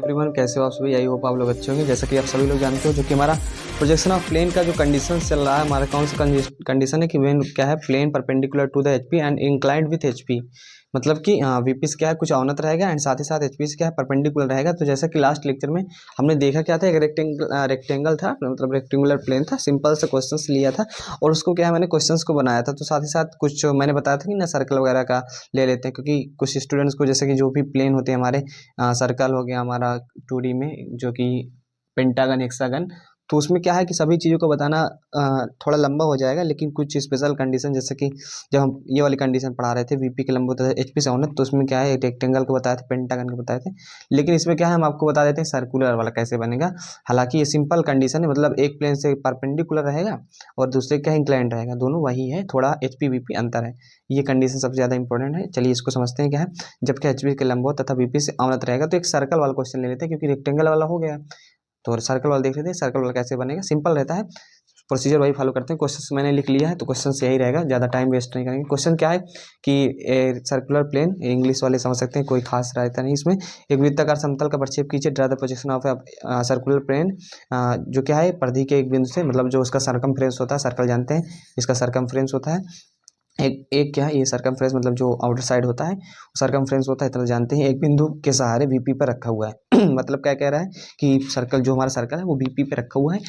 Everyone, कैसे हो आप सभी। आई होप आप लोग अच्छे होंगे। जैसा कि आप सभी लोग जानते हो, जो कि हमारा प्रोजेक्शन ऑफ प्लेन का जो कंडीशन चल रहा है, हमारा कौन सा कंडीशन है कि वेन क्या है, plane perpendicular to the HP and inclined with HP. मतलब कि वीपी से क्या है, कुछ अवनत रहेगा एंड साथ ही साथ एचपी से क्या है, परपेंडिकुलर रहेगा। तो जैसा कि लास्ट लेक्चर में हमने देखा क्या था, एक रेक्टेंगल था, मतलब रेक्टेंगुलर प्लेन था, सिंपल से क्वेश्चंस लिया था और उसको क्या है, मैंने क्वेश्चंस को बनाया था। तो साथ ही साथ कुछ मैंने बताया था कि ना सर्कल वगैरह का ले लेते हैं, क्योंकि कुछ स्टूडेंट्स को जैसे कि जो भी प्लेन होते हैं हमारे, सर्कल हो गया हमारा 2D में, जो कि पेंटागन, हेक्सागन, तो उसमें क्या है कि सभी चीज़ों को बताना थोड़ा लंबा हो जाएगा। लेकिन कुछ स्पेशल कंडीशन, जैसे कि जब हम ये वाली कंडीशन पढ़ा रहे थे, वीपी के लंबवत एचपी से औसत, तो उसमें क्या है, रेक्टेंगल को बताए थे, पेंटागन को बताए थे। लेकिन इसमें क्या है, हम आपको बता देते हैं सर्कुलर वाला कैसे बनेगा। हालांकि ये सिंपल कंडीशन है, मतलब एक प्लेन से परपेंडिकुलर रहेगा और दूसरे क्या इंक्लाइंड रहेगा, दोनों वही है, थोड़ा एचपी वीपी अंतर है। ये कंडीशन सबसे ज़्यादा इंपॉर्टेंट है। चलिए इसको समझते हैं क्या है। जबकि एचपी के लंबवत तथा वीपी से अवनत रहेगा, तो एक सर्कल वाला क्वेश्चन ले लेते हैं, क्योंकि रेक्टेंगल वाला हो गया। तो सर्कल वाला देख लेते हैं, सर्कल वाला कैसे बनेगा। सिंपल रहता है, प्रोसीजर वही फॉलो करते हैं। क्वेश्चन मैंने लिख लिया है, तो क्वेश्चन यही रहेगा, ज़्यादा टाइम वेस्ट नहीं करेंगे। क्वेश्चन क्या है कि सर्कुलर प्लेन, इंग्लिश वाले समझ सकते हैं, कोई खास रहता नहीं इसमें। एक वृत्ताकार समतल का प्रक्षेप कीजिए, draw the projection of circular plane, जो क्या है, परिधि के एक बिंदु से, मतलब जो उसका सरकमफ्रेंस होता है, सर्कल जानते हैं, इसका सरकमफ्रेंस होता है। एक एक क्या है, ये सरकमफ्रेंस मतलब जो आउटर साइड होता है, सरकमफ्रेंस होता है, इतना जानते हैं। एक बिंदु के सहारे वीपी पर रखा हुआ है मतलब क्या कह रहा है कि सर्कल, जो हमारा सर्कल है वो वीपी पे रखा हुआ है।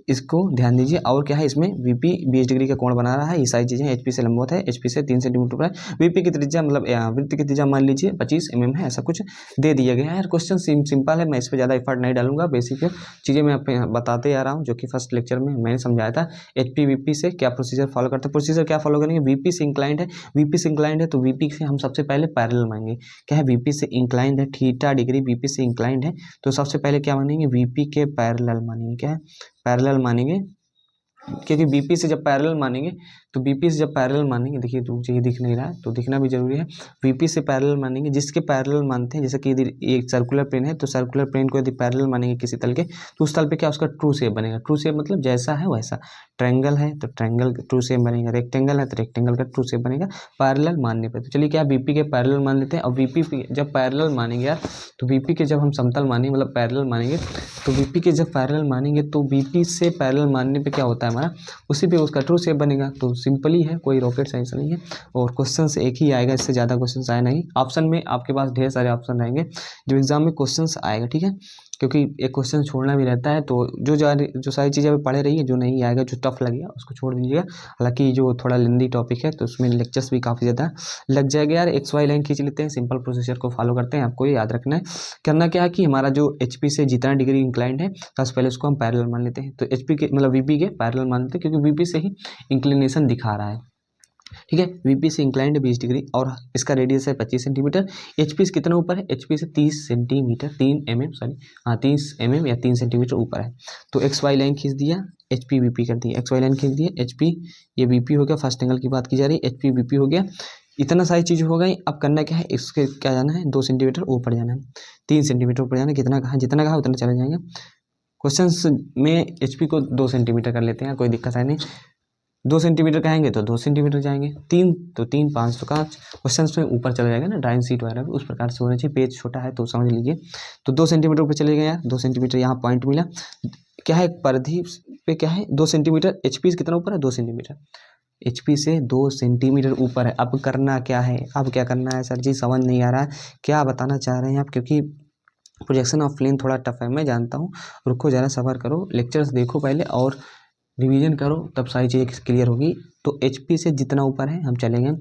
इसको ध्यान दीजिए। और क्या है, इसमें वीपी 20 डिग्री का कोण बना रहा है। ये सारी चीजें एचपी से लंबवत है, एचपी से 3 सेंटीमीटर ऊपर है। वीपी की त्रिज्या, मतलब वृत्त की त्रिज्या मान लीजिए 25 mm है, ऐसा कुछ दे दिया गया है। यार क्वेश्चन सिंपल है, मैं इस पर ज़्यादा एफर्ट नहीं डालूंगा। बेसिक चीज़ें मैं आपको बताते आ रहा हूँ, जो कि फर्स्ट लेक्चर में मैंने समझाया था। एचपी वीपी से क्या प्रोसीजर फॉलो करते हैं, प्रोसीजर क्या फॉलो करेंगे, वीपी से इंक्लाइंड है, वीपी से इंक्लाइंड है तो वीपी से हम सबसे पहले पैरेलल मानेंगे। क्या है, वीपी से इंक्लाइंड है, थीटा डिग्री वीपी से इंक्लाइंड है, तो सबसे पहले क्या मानेंगे, वीपी के पैरेलल मानेंगे। क्या है, पैरेलल मानेंगे। क्योंकि बीपी से जब पैरेलल मानेंगे, तो बीपी से जब पैरेलल मानेंगे, देखिए तो ये दिख नहीं रहा है, तो दिखना भी जरूरी है। बीपी से पैरेलल मानेंगे, जिसके पैरेलल मानते हैं, जैसे कि यदि एक सर्कुलर प्लेन है, तो सर्कुलर प्लेन को यदि पैरेलल मानेंगे किसी तल के, तो उस तल पे क्या उसका ट्रू शेप बनेगा। ट्रू शेप मतलब जैसा है वैसा। ट्रायंगल है तो ट्रायंगल का ट्रू शेप बनेगा, रेक्टेंगल है तो रेक्टेंगल का ट्रू शेप बनेगा पैरेलल मानने पर। तो चलिए क्या, बीपी के पैरेलल मान लेते हैं। और बीपी जब पैरेलल मानेंगे यार, तो बीपी के जब हम समतल मानेंगे, मतलब पैरेलल मानेंगे, तो बीपी के जब पैरेलल मानेंगे, तो बीपी से पैरेलल मानने पे क्या होता है हमारा, उसी पे उसका ट्रू शेप बनेगा। तो सिंपल ही है, कोई रॉकेट साइंस नहीं है। और क्वेश्चन एक ही आएगा, इससे ज़्यादा क्वेश्चन आए नहीं। ऑप्शन में आपके पास ढेर सारे ऑप्शन रहेंगे जो एग्जाम में क्वेश्चन आएगा, ठीक है। क्योंकि एक क्वेश्चन छोड़ना भी रहता है, तो जो सारी चीज़ें अभी पढ़े रही है, जो नहीं आएगा, जो टफ लगेगा उसको छोड़ दीजिएगा। हालांकि जो थोड़ा लेंदी टॉपिक है, तो उसमें लेक्चर्स भी काफ़ी ज़्यादा लग जाएगा यार। एक्स वाई लाइन खींच लेते हैं, सिंपल प्रोसीजर को फॉलो करते हैं। आपको ये याद रखना है, करना क्या है कि हमारा जो एचपी से जितना डिग्री इंक्लाइंड है, सबसे पहले उसको हम पैरेलल मान लेते हैं। तो एचपी के मतलब वीपी के पैरेलल मान लेते हैं, क्योंकि वीपी से ही इंक्लिनेशन दिखा रहा है, ठीक है। वीपी से इंक्लाइंड 20 डिग्री और इसका रेडियस है 25 सेंटीमीटर। एचपी से कितना ऊपर है, एचपी से 30 सेंटीमीटर, 3 mm सॉरी, हाँ 30 mm या 3 सेंटीमीटर ऊपर है। तो एक्स वाई लाइन खींच दिया, एचपी वीपी कर दिया, एक्स वाई लाइन खींच दिया, एचपी ये वीपी हो गया, फर्स्ट एंगल की बात की जा रही है, एचपी वीपी हो गया। इतना सारी चीज़ हो गई। अब करना क्या है, इसके क्या जाना है, 2 सेंटीमीटर ऊपर जाना है, 3 सेंटीमीटर ऊपर जाना है। कितना कहा, जितना कहा उतना चले जाएंगे। क्वेश्चन में एचपी को 2 सेंटीमीटर कर लेते हैं, कोई दिक्कत है नहीं। 2 सेंटीमीटर कहेंगे तो 2 सेंटीमीटर जाएंगे, 3 तो 3, 5 तो 5। क्वेश्चन में ऊपर चला जाएगा ना, ड्राइंग शीट वगैरह उस प्रकार से होना चाहिए। पेज छोटा है तो समझ लीजिए। तो 2 सेंटीमीटर ऊपर चले गए यार, 2 सेंटीमीटर यहाँ पॉइंट मिला। क्या है, परिधि पे क्या है, 2 सेंटीमीटर, एचपी से कितना ऊपर है, 2 सेंटीमीटर, एचपी से 2 सेंटीमीटर ऊपर है। अब करना क्या है, अब क्या करना है सर जी, समझ नहीं आ रहा है क्या बताना चाह रहे हैं आप, क्योंकि प्रोजेक्शन ऑफ प्लेन थोड़ा टफ है, मैं जानता हूँ। रुको जरा, सब्र करो, लेक्चर्स देखो पहले और रिवीजन करो, तब सारी चीज़ें क्लियर होगी। तो एचपी से जितना ऊपर है हम चलेंगे।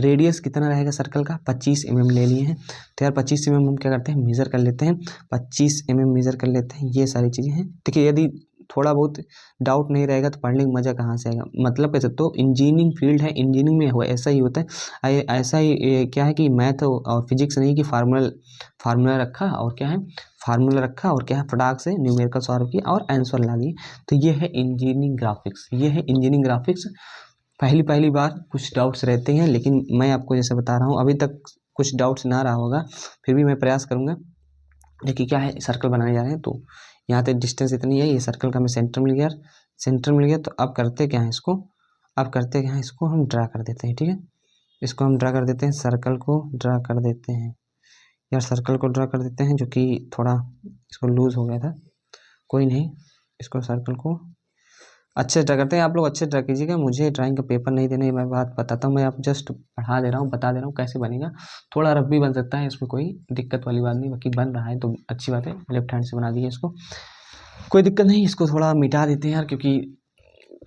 रेडियस कितना रहेगा सर्कल का, 25 mm ले लिए हैं। तो यार 25 mm हम क्या करते हैं, मेज़र कर लेते हैं, 25 mm मेज़र कर लेते हैं। ये सारी चीज़ें हैं। देखिए यदि थोड़ा बहुत डाउट नहीं रहेगा तो पढ़ने का मज़ा कहाँ से आएगा। मतलब कैसे, तो इंजीनियरिंग फील्ड है, इंजीनियरिंग में हुआ ऐसा ही होता है। ऐसा ही क्या है कि मैथ और फिजिक्स नहीं कि फार्मूला रखा और क्या है, फार्मूला रखा और क्या है, फटाक से न्यूमेरिकल सॉल्व किया और आंसर ला दिए। तो ये है इंजीनियरिंग ग्राफिक्स, ये है इंजीनियरिंग ग्राफिक्स। पहली बार कुछ डाउट्स रहते हैं, लेकिन मैं आपको जैसे बता रहा हूँ, अभी तक कुछ डाउट्स ना रहा होगा, फिर भी मैं प्रयास करूँगा। देखिए क्या है, सर्कल बनाने जा रहे हैं, तो यहाँ तक डिस्टेंस इतनी है, ये सर्कल का हमें सेंटर मिल गया, सेंटर मिल गया। तो अब करते क्या है इसको, अब करते क्या है, इसको हम ड्रा कर देते हैं, ठीक है। इसको हम ड्रा कर देते हैं, सर्कल को ड्रा कर देते हैं यार, सर्कल को ड्रा कर देते हैं, जो कि थोड़ा इसको लूज़ हो गया था, कोई नहीं। इसको सर्कल को अच्छे से ड्रा करते हैं। आप लोग अच्छे से ड्रा कीजिएगा, मुझे ड्राइंग का पेपर नहीं देने, मैं बात बताता हूँ, मैं आप जस्ट पढ़ा दे रहा हूँ, बता दे रहा हूँ कैसे बनेगा। थोड़ा रफ भी बन सकता है, इसमें कोई दिक्कत वाली बात नहीं, बाकी बन रहा है तो अच्छी बात है। लेफ्ट हैंड से बना दिए इसको, कोई दिक्कत नहीं। इसको थोड़ा मिटा देते हैं यार, क्योंकि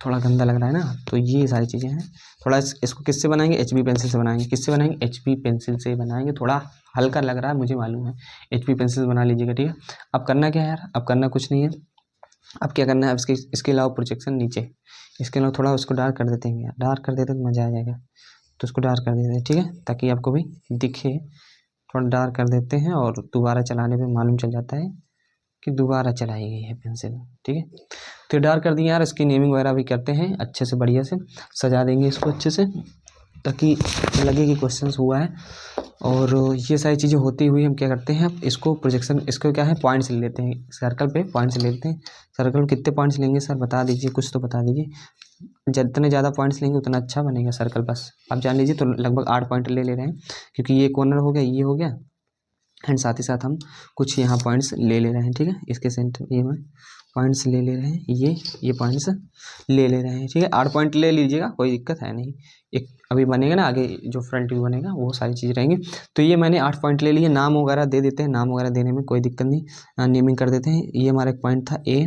थोड़ा गंदा लग रहा है ना। तो ये सारी चीज़ें हैं। थोड़ा इसको किससे बनाएंगे, HB पेंसिल से बनाएंगे। किससे बनाएंगे, HB पेंसिल से बनाएंगे। थोड़ा हल्का लग रहा है मुझे मालूम है, HB पेंसिल से बना लीजिएगा, ठीक है। अब करना क्या है यार, अब करना कुछ नहीं है। अब क्या करना है, इसके अलावा प्रोजेक्शन नीचे, इसके अलावा थोड़ा उसको डार्क कर देते हैं यार, डार्क कर देते तो मज़ा आ जाएगा। तो उसको डार्क कर देते हैं, ठीक है, ताकि आपको भी दिखे। थोड़ा डार्क कर देते हैं और दोबारा चलाने पे मालूम चल जाता है कि दोबारा चलाई गई है पेंसिल, ठीक है। तो डार्क कर दिए यार। इसकी नेमिंग वगैरह भी करते हैं अच्छे से, बढ़िया से सजा देंगे इसको अच्छे से, ताकि लगे कि क्वेश्चंस हुआ है। और ये सारी चीज़ें होती हुई हम क्या करते हैं, अब इसको प्रोजेक्शन, इसको क्या है, पॉइंट्स ले लेते हैं। सर्कल पे पॉइंट्स ले लेते हैं। सर्कल में कितने पॉइंट्स लेंगे सर, बता दीजिए, कुछ तो बता दीजिए। जितने ज़्यादा पॉइंट्स लेंगे उतना अच्छा बनेगा सर्कल। बस आप जान लीजिए, तो लगभग 8 पॉइंट ले रहे हैं, क्योंकि ये कॉर्नर हो गया, ये हो गया, एंड साथ ही साथ हम कुछ यहाँ पॉइंट्स ले रहे हैं, ठीक है। इसके सेंटर ये में पॉइंट्स ले रहे हैं, ये पॉइंट्स ले रहे हैं, ठीक है। 8 पॉइंट ले लीजिएगा, कोई दिक्कत है नहीं। एक अभी बनेगा ना आगे, जो फ्रंट व्यू बनेगा वो सारी चीज़ रहेंगी। तो ये मैंने 8 पॉइंट ले लिए। नाम वगैरह दे देते हैं, नाम वगैरह देने में कोई दिक्कत नहीं, नेमिंग कर देते हैं। ये हमारा एक पॉइंट था ए,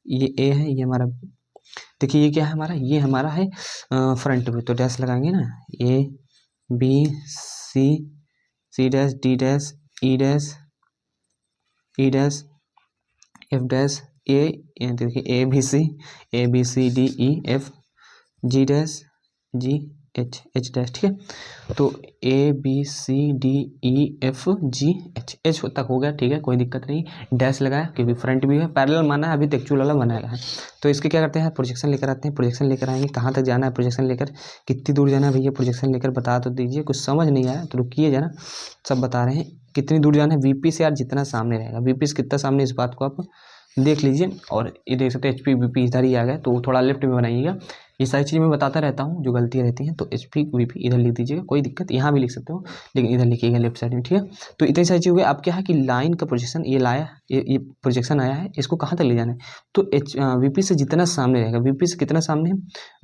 ये ए है, ये हमारा, देखिए ये क्या है हमारा, ये हमारा है फ्रंट व्यू। तो डैश लगाएंगे ना, A B C dash D dash E dash F dash ए, देखिए ABCD E F G dash H dash, ठीक है। तो ABCDEFGH तक हो गया, ठीक है, कोई दिक्कत नहीं। डैश लगाया क्योंकि फ्रंट भी है, पैरेलल माना है, अभी तो एक्चुअल वाला बनाया है। तो इसके क्या करते हैं, प्रोजेक्शन लेकर आते हैं। प्रोजेक्शन लेकर आएंगे, कहाँ तक जाना है प्रोजेक्शन लेकर, कितनी दूर जाना है भैया प्रोजेक्शन लेकर, बता तो दीजिए। कुछ समझ नहीं आया तो रुकिए जरा, सब बता रहे हैं। कितनी दूर जाना है, VP से यार जितना सामने रहेगा, VP से कितना सामने, इस बात को आप देख लीजिए। और ये देख सकते हैं HP VP इधर ही आ गया, तो थोड़ा लेफ्ट में बनाइएगा। ये सारी चीज़ मैं बताता रहता हूँ, जो गलतियाँ रहती हैं। तो HP VP इधर लिख दीजिएगा, कोई दिक्कत, यहाँ भी लिख सकते हो, लेकिन इधर लिखिएगा लेफ्ट साइड में, ठीक है। तो इतनी सारी चीज़ हो गई। अब क्या है कि लाइन का प्रोजेक्शन ये लाया, ये प्रोजेक्शन आया है, इसको कहाँ तक ले जाना है। तो VP से जितना सामने रहेगा, VP से कितना सामने है,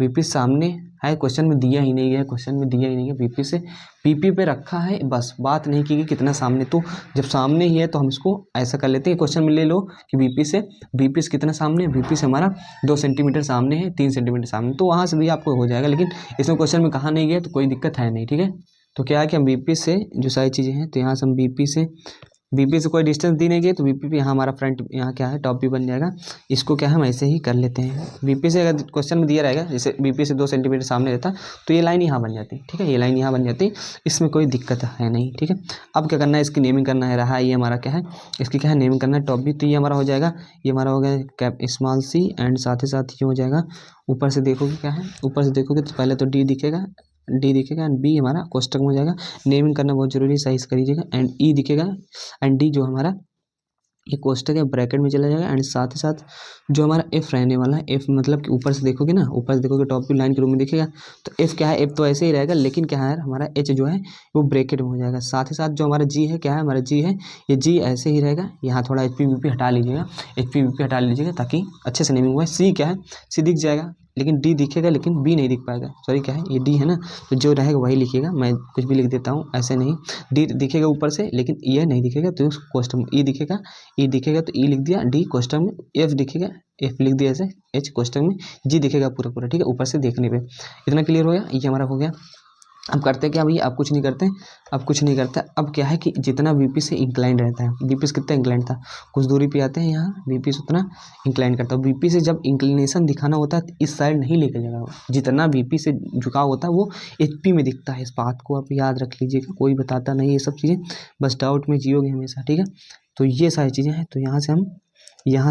VP सामने है, क्वेश्चन में दिया ही नहीं है, क्वेश्चन में दिया ही नहीं है। VP से PP पे रखा है, बस बात नहीं की कितना सामने। तो जब सामने ही है तो हम इसको ऐसा कर लेते हैं, क्वेश्चन में ले लो कि VP से कितना सामने है, VP से हमारा 2 सेंटीमीटर सामने है, 3 सेंटीमीटर सामने, तो वहाँ से भी आपको हो जाएगा। लेकिन इसमें क्वेश्चन में कहाँ नहीं गया तो कोई दिक्कत है नहीं, ठीक है। तो क्या है कि हम VP से जो सारी चीज़ें हैं, तो यहाँ से हम VP से कोई डिस्टेंस दी नहीं गई, तो VP पे यहाँ हमारा फ्रंट, यहाँ क्या है, टॉप भी बन जाएगा। इसको क्या है, हम ऐसे ही कर लेते हैं। VP से अगर क्वेश्चन में दिया रहेगा, जैसे VP से 2 सेंटीमीटर सामने रहता, तो ये लाइन यहाँ बन जाती, ठीक है, ये लाइन यहाँ बन जाती, इसमें कोई दिक्कत है नहीं, ठीक है। अब क्या करना है, इसकी नेमिंग करना है रहा, ये हमारा क्या है, इसकी क्या है, नेमिंग करना है। टॉप भी, तो ये हमारा हो जाएगा, ये हमारा हो गया कैप स्मॉल c, एंड साथ ही साथ ये हो जाएगा, ऊपर से देखोगे क्या है, ऊपर से देखोगे तो पहले तो D दिखेगा, एंड B हमारा कोष्टक में हो जाएगा। नेमिंग करना बहुत जरूरी है, सही से करिएगा। एंड E दिखेगा, एंड D जो हमारा ये कोष्टक है, ब्रैकेट में चला जाएगा। एंड साथ ही साथ जो हमारा F रहने वाला है, F मतलब कि ऊपर से देखोगे ना, ऊपर से देखोगे टॉप की लाइन के रूप में दिखेगा, तो F क्या है, F तो ऐसे ही रहेगा, लेकिन क्या है हमारा H जो है वो ब्रैकेट में हो जाएगा। साथ ही साथ जो हमारा G है, क्या है हमारा G है, ये G ऐसे ही रहेगा। यहाँ थोड़ा HP VP हटा लीजिएगा, HP VP हटा लीजिएगा ताकि अच्छे से नेमिंग हुआ है। C क्या है, C दिख जाएगा, लेकिन D दिखेगा, लेकिन B नहीं दिख पाएगा। सॉरी, क्या है, ये D है ना, तो जो रहेगा वही लिखिएगा, मैं कुछ भी लिख देता हूँ, ऐसे नहीं। D दिखेगा ऊपर से, लेकिन ये नहीं दिखेगा, तो क्वेश्चन में E दिखेगा, E दिखेगा तो E लिख दिया, D क्वेश्चन में, F दिखेगा, F लिख दिया ऐसे, H क्वेश्चन में, G दिखेगा पूरा, ठीक है, ऊपर से देखने पे। इतना क्लियर हो गया, ये हमारा हो गया। अब करते हैं क्या भैया, आप कुछ नहीं करते, अब कुछ नहीं करता। अब क्या है कि जितना VP से इंक्लाइन रहता है, VP से कितना इंक्लाइन था, कुछ दूरी पे आते हैं यहाँ, VP से उतना इंक्लाइन करता है। VP से जब इंक्लिनेशन दिखाना होता है, इस साइड नहीं लेकर जाएगा, जितना VP से झुकाव होता है वो HP में दिखता है। इस बात को आप याद रख लीजिएगा, कोई बताता नहीं ये सब चीज़ें, बस डाउट में जियोगे हमेशा, ठीक है। तो ये सारी चीज़ें हैं, तो यहाँ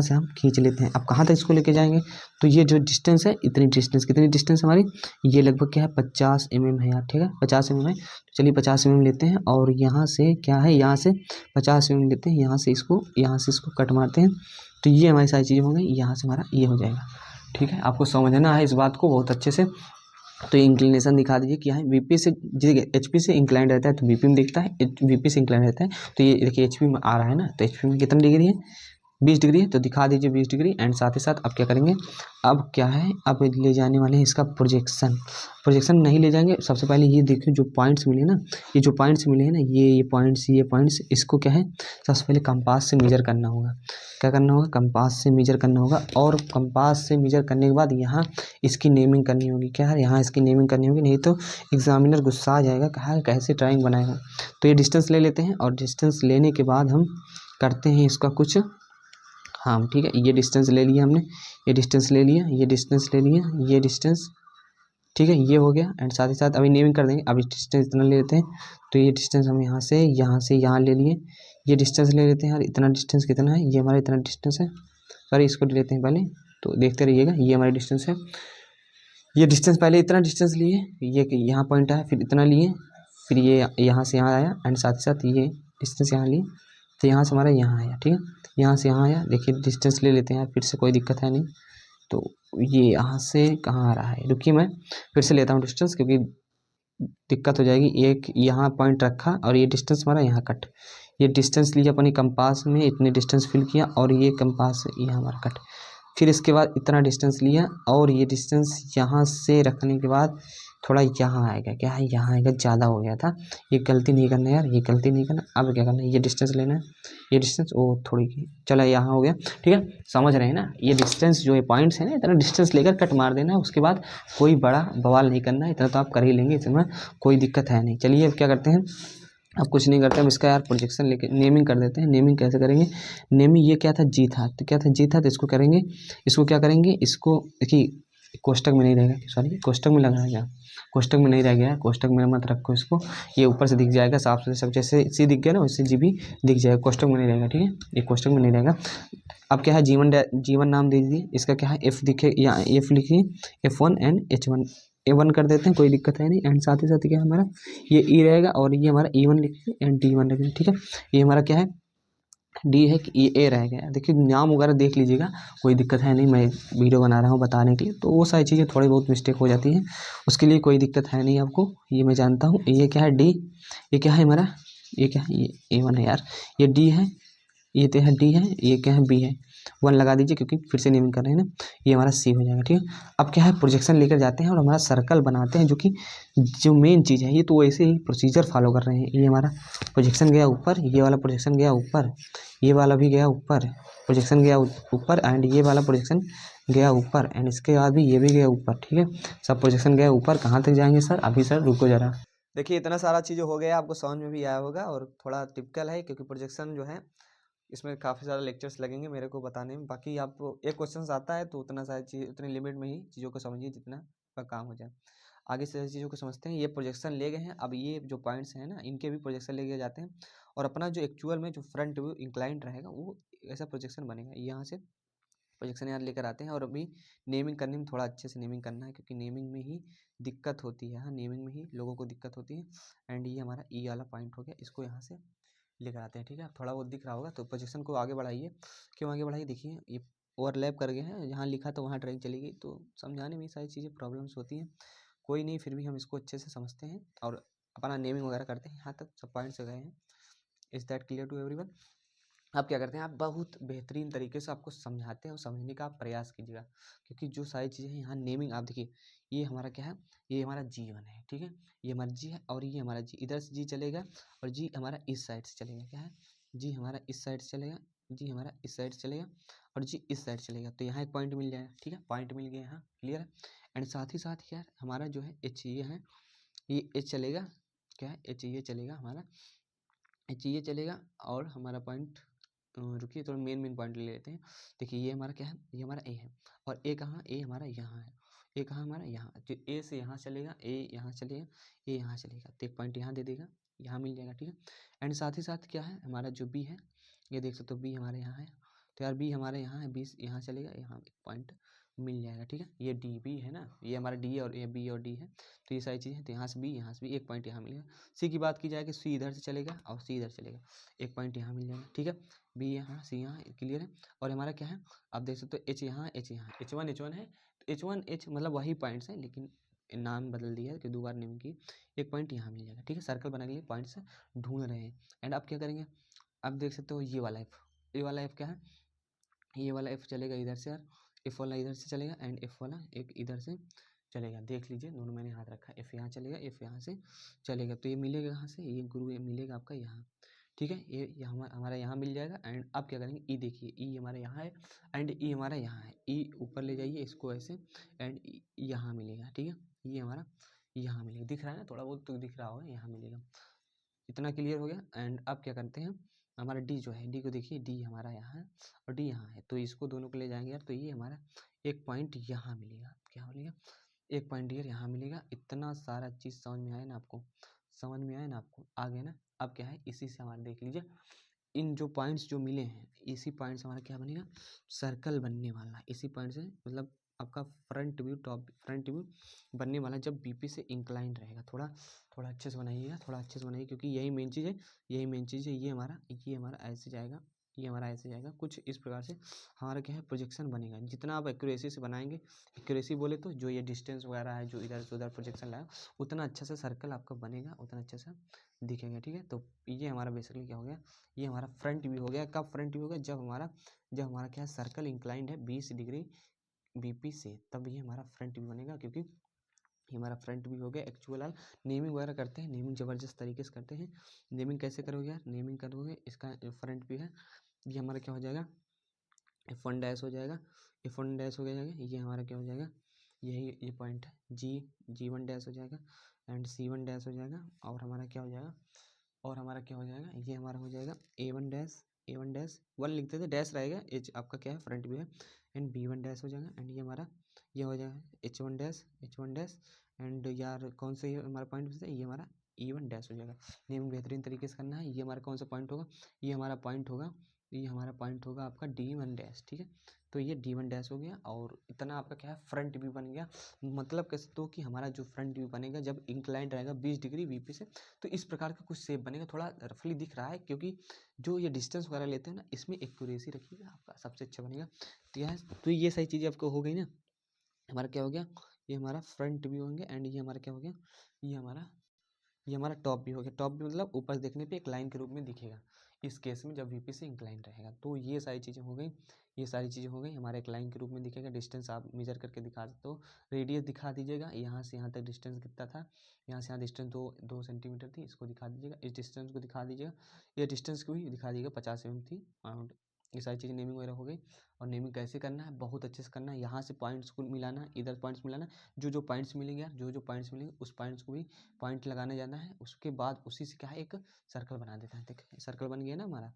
से हम खींच लेते हैं। अब कहाँ तक इसको लेके जाएंगे, तो ये जो डिस्टेंस है, इतनी डिस्टेंस, कितनी डिस्टेंस हमारी, ये लगभग क्या है, 50 mm है यार, ठीक है, 50 mm है। तो चलिए 50 mm लेते हैं, और यहाँ से क्या है, यहाँ से 50 mm लेते हैं, यहाँ से इसको कट मारते हैं, तो ये हमारी सारी चीज़ें हो गई। यहाँ से हमारा ये हो जाएगा, ठीक है। आपको समझना है इस बात को बहुत अच्छे से। तो ये इंक्लिनेशन दिखा दीजिए क्या है, VP से, HP से इंक्लाइन रहता है तो VP में दिखता है, VP से इंक्लाइन रहता है, तो ये देखिए HP में आ रहा है ना, तो HP में कितना डिग्री है, 20 डिग्री है तो दिखा दीजिए 20 डिग्री। एंड साथ ही साथ अब क्या करेंगे, अब क्या है, अब ले जाने वाले हैं इसका प्रोजेक्शन। प्रोजेक्शन नहीं ले जाएंगे, सबसे पहले ये देखिए जो पॉइंट्स मिले ना, ये जो पॉइंट्स मिले हैं ना, ये पॉइंट्स, इसको क्या है, सबसे पहले कंपास से मेजर करना होगा। क्या करना होगा, कंपास से मेजर करना होगा। और कंपास से मेजर करने के बाद यहाँ इसकी नेमिंग करनी होगी। क्या है, यहाँ इसकी नेमिंग करनी होगी, नहीं तो एग्जामिनर गुस्सा आ जाएगा, कहा कैसे ड्राइंग बनाएगा। तो ये डिस्टेंस ले लेते हैं, और डिस्टेंस लेने के बाद हम करते हैं इसका कुछ, हाँ ठीक है, ये डिस्टेंस ले लिया हमने, ये डिस्टेंस ले लिया, ये डिस्टेंस ले लिया, ये डिस्टेंस, ठीक है, ये हो गया। एंड साथ ही साथ अभी नेमिंग कर देंगे। अभी डिस्टेंस इतना ले लेते हैं, तो ये डिस्टेंस हम यहाँ से यहाँ ले लिए, ये डिस्टेंस ले लेते हैं। और इतना डिस्टेंस कितना है, ये हमारा इतना डिस्टेंस है, सॉरी इसको ले लेते हैं पहले, तो देखते रहिएगा, ये हमारा डिस्टेंस है। ये डिस्टेंस पहले इतना डिस्टेंस लिए, ये यहाँ पॉइंट है, फिर इतना लिए, फिर ये यहाँ से यहाँ आया, एंड साथ ही साथ ये डिस्टेंस यहाँ लिए, तो यहाँ से हमारा यहाँ आया, ठीक है, यहाँ से यहाँ आया। देखिए डिस्टेंस ले लेते हैं यार, फिर से कोई दिक्कत है नहीं। तो ये यहाँ से कहाँ आ रहा है, रुकिए मैं फिर से लेता हूँ डिस्टेंस, क्योंकि दिक्कत हो जाएगी। एक यहाँ पॉइंट रखा और ये डिस्टेंस हमारा यहाँ कट, ये डिस्टेंस लिया अपनी कंपास में, इतने डिस्टेंस फिल किया, और ये कंपास यहाँ हमारा कट। फिर इसके बाद इतना डिस्टेंस लिया, और ये डिस्टेंस यहाँ से रखने के बाद थोड़ा यहाँ आएगा, क्या है, यहाँ आएगा, ज़्यादा हो गया था। ये गलती नहीं करना यार, ये गलती नहीं करना। अब क्या करना है, ये डिस्टेंस लेना है, ये डिस्टेंस ओ थोड़ी की, चलो यहाँ हो गया, ठीक है, समझ रहे हैं ना। ये डिस्टेंस जो है पॉइंट्स है ना, इतना डिस्टेंस लेकर कट मार देना है। उसके बाद कोई बड़ा बवाल नहीं करना है, इतना तो आप कर ही लेंगे, इसमें कोई दिक्कत है नहीं। चलिए अब क्या करते हैं, अब कुछ नहीं करते हम, इसका यार प्रोजेक्शन लेके नेमिंग कर देते हैं। नेमिंग कैसे करेंगे, नेमिंग ये क्या था, जी था, तो क्या था, जी था, तो इसको करेंगे, इसको क्या करेंगे, इसको देखिए कोष्टक में नहीं रहेगा, सॉरी कोष्टक में लगा है, कोष्टक में नहीं रह गया, कोष्टक में मत रखो इसको, ये ऊपर से दिख जाएगा साफ से, सब जैसे सी दिख गया ना वैसे जी भी दिख जाएगा, कोष्टक में नहीं रहेगा, ठीक है, ये कोष्टक में नहीं रहेगा। अब क्या है, जीवन नाम दे दीजिए, इसका क्या है, एफ दिखे या एफ लिखिए, F1 एंड H1, A1 कर देते हैं, कोई दिक्कत है नहीं। एंड साथ ही साथ क्या हमारा ये ई रहेगा, और ये हमारा E1 लिखिए एंड D1 रखेंगे, ठीक है। ये हमारा क्या है, डी है कि ये ए रह गया, देखिए नाम वगैरह देख लीजिएगा, कोई दिक्कत है नहीं, मैं वीडियो बना रहा हूँ बताने के लिए, तो वो सारी चीज़ें थोड़ी बहुत मिस्टेक हो जाती हैं, उसके लिए कोई दिक्कत है नहीं आपको, ये मैं जानता हूँ। ये क्या है, डी, ये क्या है हमारा, ये क्या है, ये A1 है यार, ये डी है, ये तो है डी है, ये क्या है, बी है, 1 लगा दीजिए, क्योंकि फिर से नेमिंग कर रहे हैं ना, ये हमारा सी हो जाएगा, ठीक है। अब क्या है, प्रोजेक्शन लेकर जाते हैं और हमारा सर्कल बनाते हैं, जो कि जो मेन चीज़ है, ये तो वैसे ही प्रोसीजर फॉलो कर रहे हैं। ये हमारा प्रोजेक्शन गया ऊपर, ये वाला प्रोजेक्शन गया ऊपर, ये वाला भी गया ऊपर, प्रोजेक्शन गया ऊपर, एंड ये वाला प्रोजेक्शन गया ऊपर, एंड इसके बाद भी ये भी गया ऊपर, ठीक है, सब प्रोजेक्शन गया ऊपर। कहाँ तक जाएंगे सर, अभी सर रुको जरा, देखिए इतना सारा चीज़ें हो गया, आपको समझ में भी आया होगा, और थोड़ा टिपिकल है, क्योंकि प्रोजेक्शन जो है इसमें काफ़ी सारे लेक्चर्स लगेंगे मेरे को बताने में। बाकी आपको एक क्वेश्चन आता है तो उतना सारी चीज़, उतनी लिमिट में ही चीज़ों को समझिए जितना का काम हो जाए। आगे से चीज़ों को समझते हैं। ये प्रोजेक्शन ले गए हैं, अब ये जो पॉइंट्स हैं ना, इनके भी प्रोजेक्शन ले गए जाते हैं, और अपना जो एक्चुअल में जो फ्रंट व्यू इंक्लाइंड रहेगा वो ऐसा प्रोजेक्शन बनेगा। यहाँ से प्रोजेक्शन यहाँ लेकर आते हैं, और अभी नेमिंग करने में थोड़ा अच्छे से नेमिंग करना है, क्योंकि नेमिंग में ही दिक्कत होती है, हाँ नेमिंग में ही लोगों को दिक्कत होती है। एंड ये हमारा ई वाला पॉइंट हो गया, इसको यहाँ से लेकर आते हैं, ठीक है। थोड़ा बहुत दिख रहा होगा, तो पोजीशन को आगे बढ़ाइए, क्यों आगे बढ़ाइए, देखिए ये ओवरलैप कर गए हैं, जहाँ लिखा तो वहाँ ड्राइंग चली गई, तो समझाने में सारी चीज़ें प्रॉब्लम्स होती हैं। कोई नहीं, फिर भी हम इसको अच्छे से समझते हैं और अपना नेमिंग वगैरह करते हैं। यहाँ तक सब पॉइंट्स गए हैं, is that clear to everyone. आप क्या करते हैं, आप बहुत बेहतरीन तरीके से आपको समझाते हैं और समझने का आप प्रयास कीजिएगा, क्योंकि जो सारी चीज़ें हैं यहाँ नेमिंग, आप देखिए ये हमारा क्या है, ये हमारा G1 है, ठीक है, ये हमारा जी है, और ये हमारा जी, इधर से जी चलेगा, और जी हमारा इस साइड से चलेगा, क्या है, जी हमारा इस साइड से चलेगा, जी हमारा इस साइड से चलेगा, और जी इस साइड चलेगा, तो यहाँ एक पॉइंट मिल जाएगा, ठीक है, पॉइंट मिल गया यहाँ, क्लियर है। एंड साथ ही साथ यार हमारा जो है एच, ये है, ये एच चलेगा, क्या है, एच ये चलेगा हमारा, एच ये चलेगा, और हमारा पॉइंट, रुकिए थोड़ा मेन पॉइंट ले लेते हैं। देखिए ये हमारा क्या है, ये हमारा ए है, और ए कहाँ, ए हमारा यहाँ है, ए कहाँ हमारा यहाँ, तो ए से यहाँ चलेगा, ए यहाँ चलेगा, ए यहाँ चलेगा, तो एक पॉइंट यहाँ दे देगा, यहाँ मिल जाएगा, ठीक है। एंड साथ ही साथ क्या है, हमारा जो बी है, ये देख सकते हो बी हमारे यहाँ है, तो यार बी हमारे यहाँ है, बी यहाँ चलेगा, यहाँ एक पॉइंट मिल जाएगा, ठीक है। ये डी बी है ना, ये हमारा डी और ये बी और डी है, तो ये सारी चीज़ें हैं, तो यहाँ से भी एक पॉइंट यहाँ मिलेगा। सी की बात की जाए कि सी इधर से चलेगा और सी इधर चलेगा, एक पॉइंट यहाँ मिल जाएगा, ठीक है। बी यहाँ, सी यहाँ, क्लियर है। और हमारा क्या है, आप देख सकते हो एच यहाँ, एच यहाँ, H1 है, तो H1 मतलब वही पॉइंट्स हैं, लेकिन नाम बदल दिया है कि 2 बार नेम की, एक पॉइंट यहाँ मिल जाएगा, ठीक है। सर्कल बनाने के लिए पॉइंट्स ढूंढ रहे हैं। एंड अब क्या करेंगे, अब देख सकते हो ये वाला एफ क्या है, ये वाला एफ चलेगा इधर से यार, एफ वाला इधर से चलेगा एंड एफ वाला एक इधर से चलेगा। देख लीजिए दोनों मैंने हाथ रखा, एफ यहाँ चलेगा, एफ यहाँ से चलेगा। तो ये मिलेगा कहाँ से, ये गुरु ये मिलेगा आपका यहाँ, ठीक है। ये हमारा यहाँ मिल जाएगा। एंड अब क्या करेंगे, ई देखिए, ई हमारा यहाँ है एंड ई हमारा यहाँ है। ई ऊपर ले जाइए इसको ऐसे एंड यहाँ मिलेगा, ठीक है। ये हमारा यहाँ मिलेगा, दिख रहा है ना, थोड़ा बहुत तो दिख रहा होगा, यहाँ मिलेगा। इतना क्लियर हो गया। एंड अब क्या करते हैं, हमारा डी जो है, डी को देखिए, डी हमारा यहाँ है और डी यहाँ है, तो इसको दोनों को ले जाएंगे यार, तो ये हमारा एक पॉइंट यहाँ मिलेगा। क्या मिलेगा, एक पॉइंट यहाँ मिलेगा। इतना सारा चीज़ समझ में आया ना आपको, समझ में आया ना आपको, आ गया ना। अब क्या है, इसी से हमारा देख लीजिए, इन जो पॉइंट्स जो मिले हैं, इसी पॉइंट से हमारा क्या बनेगा, सर्कल बनने वाला है। इसी पॉइंट से मतलब आपका front view, top front view बनने वाला है, जब बीपी से इंक्लाइंड रहेगा। थोड़ा थोड़ा अच्छे से बनाइएगा, थोड़ा अच्छे से बनाइए, क्योंकि यही मेन चीज़ है, यही मेन चीज़ है। ये हमारा ऐसे जाएगा, ये हमारा ऐसे जाएगा, कुछ इस प्रकार से हमारा क्या है, प्रोजेक्शन बनेगा। जितना आप एक्यूरेसी से बनाएंगे, एक्यूरेसी बोले तो जो ये डिस्टेंस वगैरह है, जो इधर से उधर प्रोजेक्शन लाया, उतना अच्छा से सर्कल आपका बनेगा, उतना अच्छा से दिखेगा, ठीक है। तो ये हमारा बेसिकली क्या हो गया, ये हमारा फ्रंट व्यू हो गया। कब फ्रंट व्यू हो गया, जब हमारा क्या है, सर्कल इंक्लाइंड है 20 डिग्री बीपी से, तब ये हमारा फ्रंट व्यू बनेगा। क्योंकि ये हमारा फ्रंट व्यू हो गया। एक्चुअल नेमिंग वगैरह करते हैं, नेमिंग ज़बरदस्त तरीके से करते हैं। नेमिंग कैसे करोगे यार, नेमिंग करोगे, इसका फ्रंट व्यू है, ये हमारा क्या हो जाएगा, F1 डैश हो जाएगा, F1 डैश हो जाएगा। ये हमारा क्या हो जाएगा, यही ये पॉइंट है, G1 डैश हो जाएगा एंड C1 डैश हो जाएगा। और हमारा क्या हो जाएगा, और हमारा क्या हो जाएगा, ये हमारा हो जाएगा A1 डैश 1 लिखते थे, डैश रहेगा, एच आपका क्या है, फ्रंट व्यू है। एंड B1 डैश हो जाएगा एंड ये हमारा ये हो जाएगा H1 डैश एंड यार कौन सा ये हमारा पॉइंट बचता है, ये हमारा E1 डैश हो जाएगा। नेम बेहतरीन तरीके से करना है। ये हमारा कौन सा पॉइंट होगा, ये हमारा पॉइंट होगा, ये हमारा पॉइंट होगा आपका D1 डैश, ठीक है। तो ये D1 डैश हो गया और इतना आपका क्या है, फ्रंट व्यू बन गया। मतलब कह सकते हो कि हमारा जो फ्रंट व्यू बनेगा जब इंक्लाइंड रहेगा 20 डिग्री बीपी से, तो इस प्रकार का कुछ शेप बनेगा। थोड़ा रफली दिख रहा है क्योंकि जो ये डिस्टेंस वगैरह लेते हैं ना, इसमें एक्यूरेसी रखिएगा, आपका सबसे अच्छा बनेगा। तो ये सही चीज़ें आपको हो गई ना। हमारा क्या हो गया, ये हमारा फ्रंट व्यू होंगे एंड ये हमारा क्या हो गया, ये हमारा टॉप व्यू हो गया। टॉप व्यू मतलब ऊपर देखने पे एक लाइन के रूप में दिखेगा, इस केस में जब वीपी से इंक्लाइन रहेगा। तो ये सारी चीज़ें हो गई, ये सारी चीज़ें हो गई, हमारे एक लाइन के रूप में दिखेगा। डिस्टेंस आप मेजर करके दिखा सकते हो, रेडियस दिखा दीजिएगा, यहाँ से यहाँ तक डिस्टेंस कितना था, यहाँ से यहाँ डिस्टेंस 2 सेंटीमीटर थी, इसको दिखा दीजिएगा। इस डिस्टेंस को दिखा दीजिएगा, ये डिस्टेंस को भी दिखा दीजिएगा, 50 mm थी। और ये सारी चीज़ें नेमिंग वगैरह हो गई। और नेमिंग कैसे करना है, बहुत अच्छे से करना है। यहाँ से पॉइंट्स को मिलाना, इधर पॉइंट्स मिलाना, जो पॉइंट्स मिलेंगे यार, जो पॉइंट्स मिलेंगे उस पॉइंट्स को भी पॉइंट लगाने जाना है। उसके बाद उसी से क्या है, एक सर्कल बना देता है। देखिए सर्कल बन गया ना हमारा।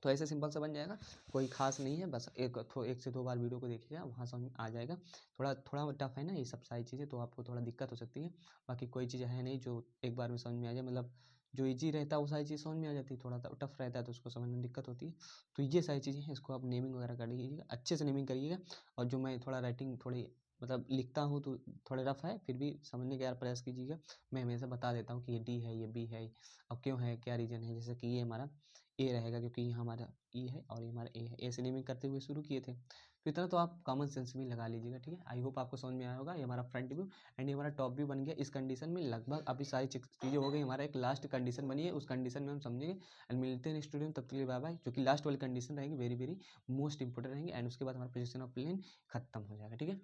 तो ऐसे सिंपल सा बन जाएगा, कोई खास नहीं है। बस एक से दो बार वीडियो को देखिएगा, वहाँ समझ में आ जाएगा। थोड़ा टफ है ना ये सब सारी चीज़ें, तो आपको थोड़ा दिक्कत हो सकती है। बाकी कोई चीज़ है नहीं जो एक बार में समझ में आ जाए, मतलब जो ईजी रहता है वो सारी चीज़ समझ में आ जाती है। थोड़ा टफ रहता है तो उसको समझने में दिक्कत होती है। तो ये सारी चीज़ें हैं, इसको आप नेमिंग वगैरह कर लीजिएगा, अच्छे से नेमिंग करिएगा। और जो मैं थोड़ा राइटिंग थोड़ी मतलब लिखता हूँ तो थोड़ा रफ है, फिर भी समझने का यार प्रयास कीजिएगा। मैं हमेशा बता देता हूँ कि ये डी है, ये बी है, और क्यों है, क्या रीज़न है। जैसे कि ये हमारा ए रहेगा क्योंकि ये हमारा ई है और ये हमारा ए है। ए से नेमिंग करते हुए शुरू किए थे, तो इतना तो आप कॉमन सेंस भी लगा लीजिएगा, ठीक है। आई होप आपको समझ में आया होगा। ये हमारा फ्रंट व्यू एंड ये हमारा टॉप व्यू बन गया। इस कंडीशन में लगभग अभी सारी चीज़ें हो गई। हमारा एक लास्ट कंडीशन बनी है, उस कंडीशन में हम समझेंगे एंड मिलते हैं नेक्स्ट वीडियो में। तब तक के लिए बाय बाय। जो कि लास्ट वाली कंडीशन रहेगी वेरी वेरी मोस्ट इंपॉर्टेंट रहेंगी एंड उसके बाद हमारा पोजीशन ऑफ प्लेन खत्म हो जाएगा, ठीक है।